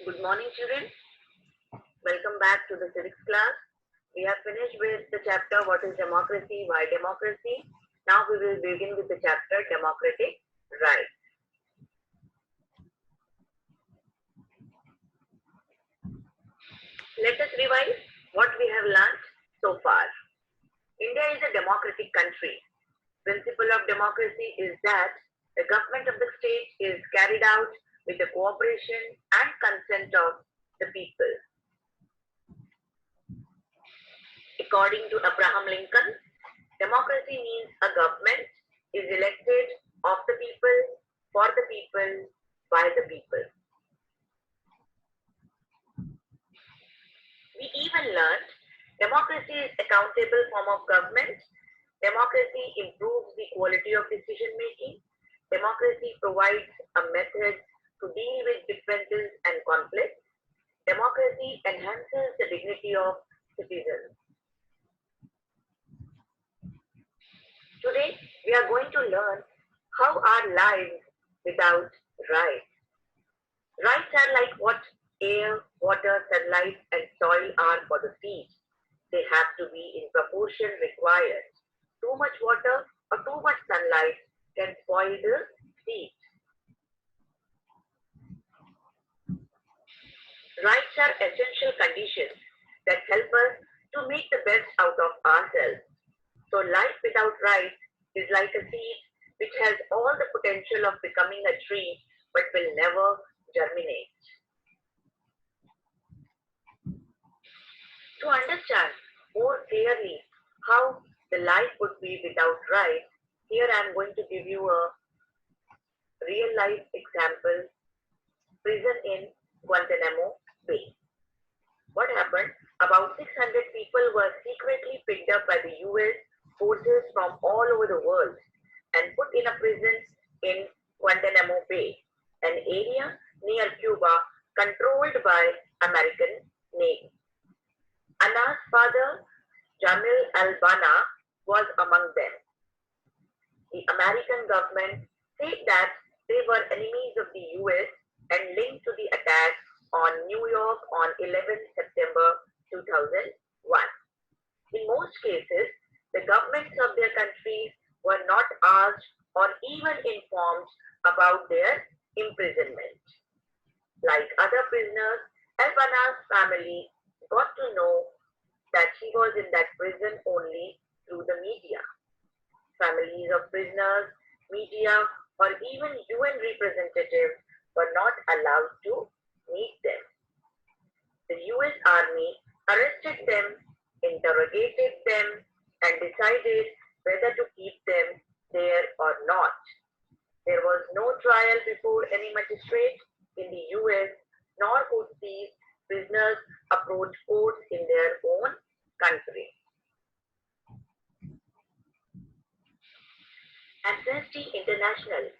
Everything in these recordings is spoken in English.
Good morning, children. Welcome back to the civics class. We have finished with the chapter What is Democracy? Why Democracy? Now we will begin with the chapter Democratic Rights. Let us revise what we have learned so far. India is a democratic country. Principle of democracy is that the government of the state is carried out with the cooperation and consent of the people. According to Abraham Lincoln, democracy means a government is elected of the people, for the people, by the people. We even learned democracy is accountable form of government. Democracy improves the quality of decision making. Democracy provides a method to deal with differences and conflicts. Democracy enhances the dignity of citizens. Today, we are going to learn how our lives without rights. Rights are like what air, water, sunlight, and soil are for the seed. They have to be in proportion required. Too much water or too much sunlight can spoil the seed. Rights are essential conditions that help us to make the best out of ourselves. So life without rights is like a seed which has all the potential of becoming a tree but will never germinate. To understand more clearly how the life would be without rights, here I am going to give you a real life example, prison in Guantanamo Bay. What happened? About 600 people were secretly picked up by the US forces from all over the world and put in a prison in Guantanamo Bay, an area near Cuba controlled by American Navy. Anna's father, Jamil al-Banna, was among them. The American government said that they were enemies of the US and linked to the attack on New York on 11 September 2001. In most cases, the governments of their countries were not asked or even informed about their imprisonment. Like other prisoners, al-Banna's family got to know that he was in that prison only through the media. Families of prisoners, media, or even UN representatives were not allowed to meet them. The US Army arrested them, interrogated them, and decided whether to keep them there or not. There was no trial before any magistrate in the US, nor could these prisoners approach courts in their own country. Amnesty International,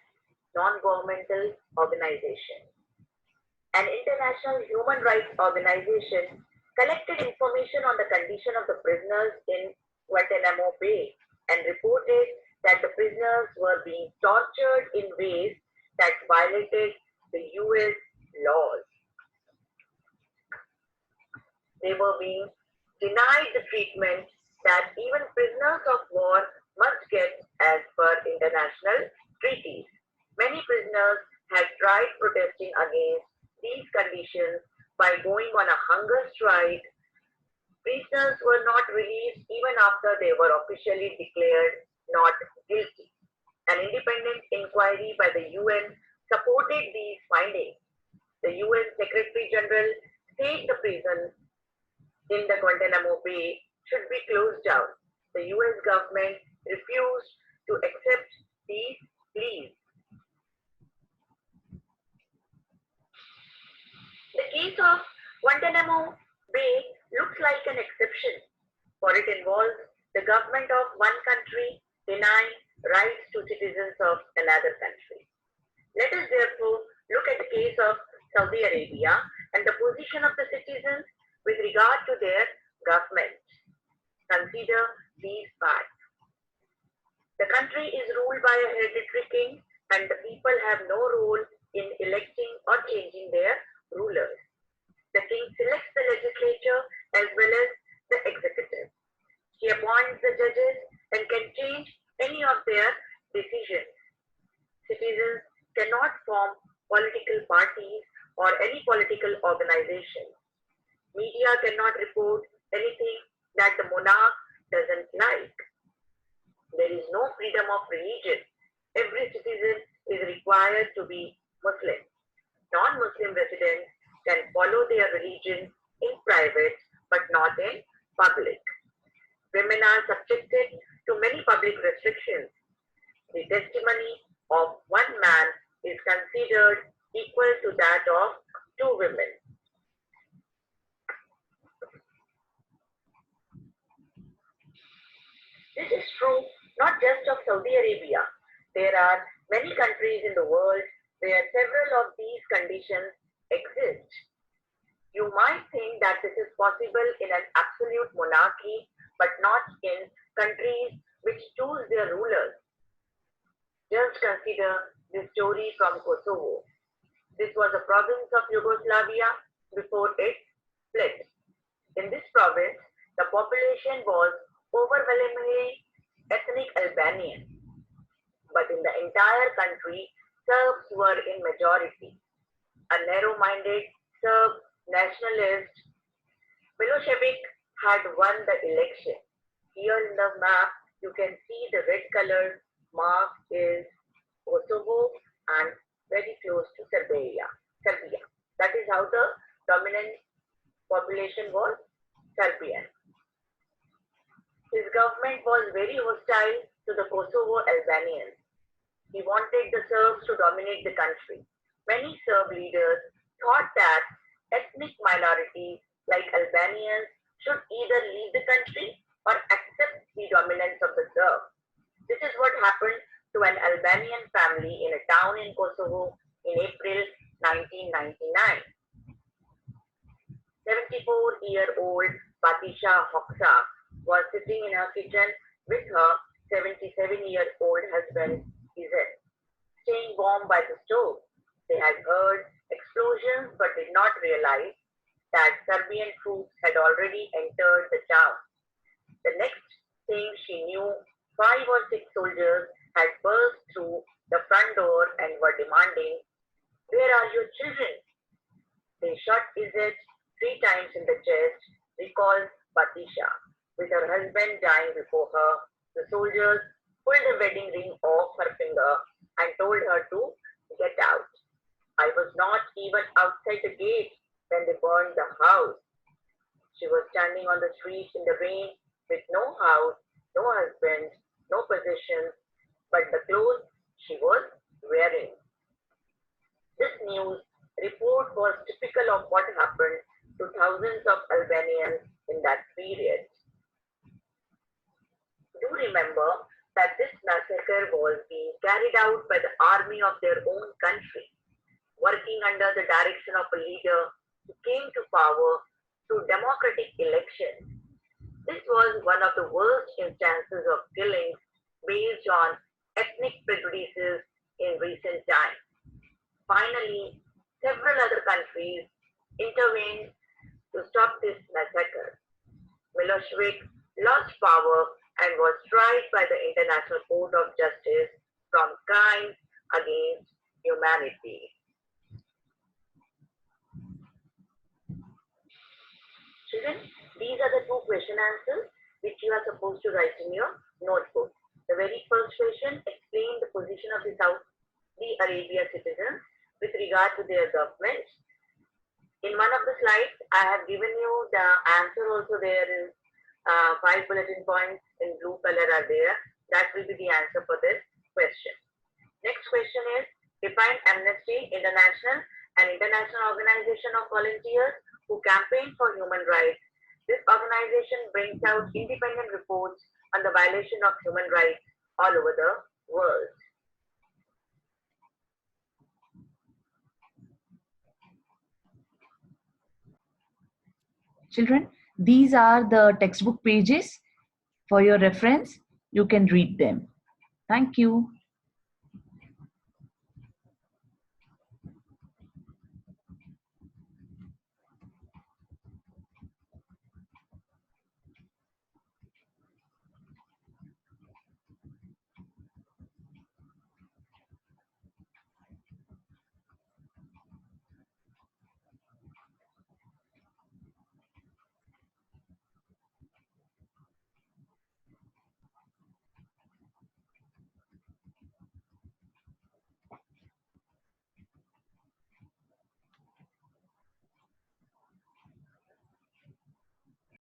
non-governmental organization. An international human rights organization collected information on the condition of the prisoners in Guantanamo Bay and reported that the prisoners were being tortured in ways that violated the US laws. They were being denied the treatment that even prisoners of war must get as per international treaties. Many prisoners had tried protesting against these conditions by going on a hunger strike. Prisoners were not released even after they were officially declared not guilty. An independent inquiry by the UN supported these findings. The UN Secretary General said the prison in the Guantanamo Bay should be closed down. The US government refused to accept these pleas. The case of Guantanamo Bay looks like an exception, for it involves the government of one country denying rights to citizens of another country. Let us therefore look at the case of Saudi Arabia and the position of the citizens with regard to their government. Consider these facts. The country is ruled by a hereditary king and the people have no role in electing or changing their rulers. selects the legislature as well as the executive. She appoints the judges and can change any of their decisions. Citizens cannot form political parties or any political organization. Media cannot report anything that the monarch doesn't like. There is no freedom of religion. Every citizen is required to be Muslim. Non-Muslim residents can follow their religion in private but not in public. Women are subjected to many public restrictions. The testimony of one man is considered equal to that of two women. This is true not just of Saudi Arabia. There are many countries in the world where several of these conditions exist. You might think that this is possible in an absolute monarchy, but not in countries which choose their rulers. Just consider the story from Kosovo. This was a province of Yugoslavia before it split. In this province, the population was overwhelmingly ethnic Albanian. But in the entire country, Serbs were in majority. A narrow-minded Serb nationalist, Milosevic, had won the election. Here in the map, you can see the red color mark is Kosovo and very close to Serbia. That is how the dominant population was Serbian. His government was very hostile to the Kosovo Albanians. He wanted the Serbs to dominate the country. Many Serb leaders thought that ethnic minorities like Albanians should either leave the country or accept the dominance of the Serbs. This is what happened to an Albanian family in a town in Kosovo in April 1999. 74-year-old Batisha Hoxha was sitting in her kitchen with her 77-year-old husband, Izet, staying warm by the stove. They had heard explosions but did not realize that Serbian troops had already entered the town. The next thing she knew, 5 or 6 soldiers had burst through the front door and were demanding, "Where are your children?" They shot Izet 3 times in the chest, recalls Batisha. With her husband dying before her, the soldiers pulled the wedding ring off her finger and told her to get out. "I was not even outside the gate when they burned the house." She was standing on the street in the rain with no house, no husband, no possessions, but the clothes she was wearing. This news report was typical of what happened to thousands of Albanians in that period. Do remember that this massacre was being carried out by the army of their own country, working under the direction of a leader who came to power through democratic elections. This was one of the worst instances of killings based on ethnic prejudices in recent times. Finally, several other countries intervened to stop this massacre. Milosevic lost power and was tried by the International Court of Justice from crimes against humanity. Children, these are the 2 question answers which you are supposed to write in your notebook. The very first question explained the position of the Saudi Arabia citizens with regard to their government. In one of the slides, I have given you the answer also. There is 5 bulletin points in blue color are there. That will be the answer for this question. Next question is, define Amnesty International, an international organization of volunteers who campaign for human rights. This organization brings out independent reports on the violation of human rights all over the world. Children, these are the textbook pages for your reference. You can read them. Thank you.